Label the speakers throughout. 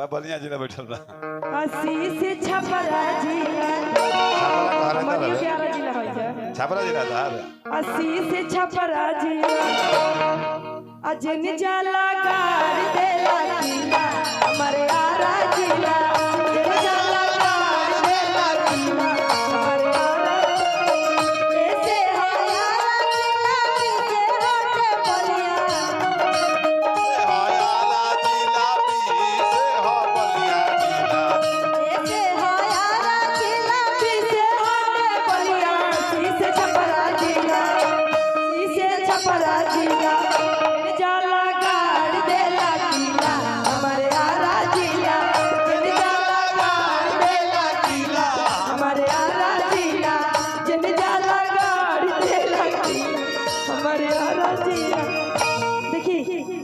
Speaker 1: सारा बलिया जिला बैठल बा।
Speaker 2: आशीष छपरा जिला मनियो के आरा जिला होय जा
Speaker 1: छपरा जिला धार
Speaker 2: आशीष छपरा जिला अजन जाला गार देला किला हमारे आरा जिला अजन जाला गार देला किला हमारे आरा ऐसे है आरा किला से होते बलिया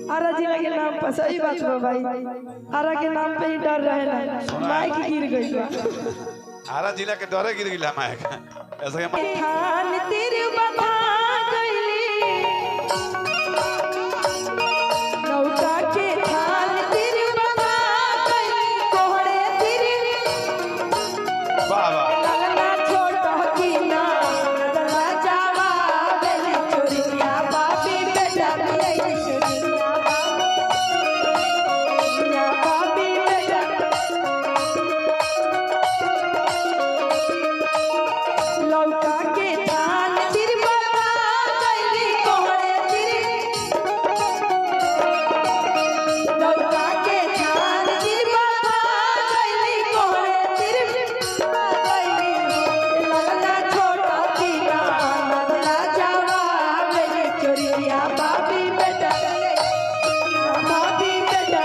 Speaker 2: सही बात बा भाई आरा के नाम पे ही डर रहेला माइक गिर गई बा
Speaker 1: आरा जिला के डरे गिर गिला माइक ऐसा के
Speaker 2: खान तेरे बता गईली नौका के खान तेरे बता गईली कोहड़े तेरे
Speaker 1: वाह वाह
Speaker 2: लगना छोटा की ना दला जावा बेली चोरिया बापी बेटा मेरी चोरिया बापी बेटा लौका के धान तेरे बता गईली कोहड़े तेरे लौका के धान तेरे बता गईली कोहड़े तेरे गईली लगना छोटा की ना नदला जावा मेरी चोरिया बापी बेटा बापी बेटा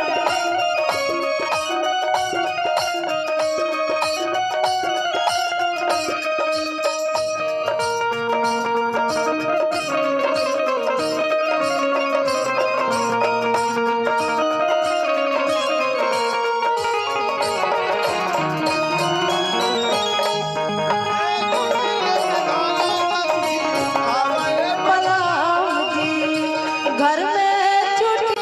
Speaker 2: घर में छुट्टी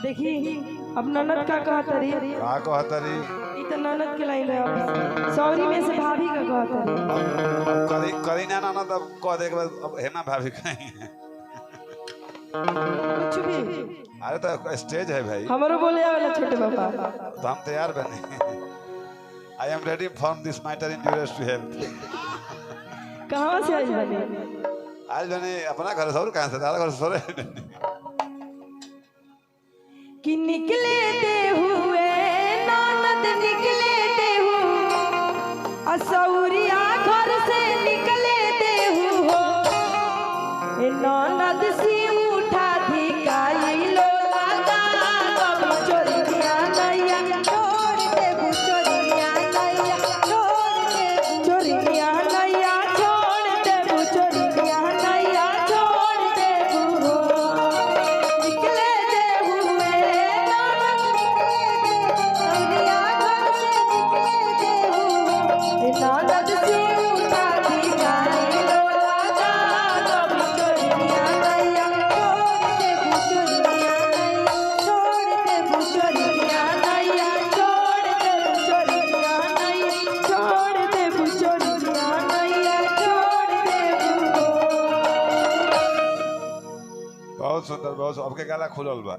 Speaker 2: देखी अब ननद का कहतरी
Speaker 1: का कहतरी
Speaker 2: ई त ननद के लाइन है सौरी में से भाभी का कहतरी
Speaker 1: करीना ना तब कह दे के बाद अब हेमा भाभी कहीं
Speaker 2: कुछ भी
Speaker 1: अरे तो स्टेज है भाई
Speaker 2: हमरो बोले वाला छोटे पापा
Speaker 1: तो हम तैयार बने I am ready for this matter in duress to help
Speaker 2: कहां से आई बने
Speaker 1: आज बने अपना घर सौर कहां से दादा घर सौर
Speaker 2: कि निकले दे हुए ननद निकले दे हूँ असौरिया घर से निकले दे हो ए ननद सी उठा धिकाई लो लगा कब चोरिया नैया छोड़ दे चोरिया नैया छोड़ दे चोरिया नैया छोड़ दे चोरिया नैया छोड़ दे हो निकले दे हुए ननद से उठा धिकाई लो लगा कब चोरिया नैया छोड़ दे चोरिया नैया छोड़ दे चोरिया नैया छोड़ दे चोरिया नैया छोड़ दे
Speaker 1: बहुत सुंदर बहुत आपके गला खुलल बा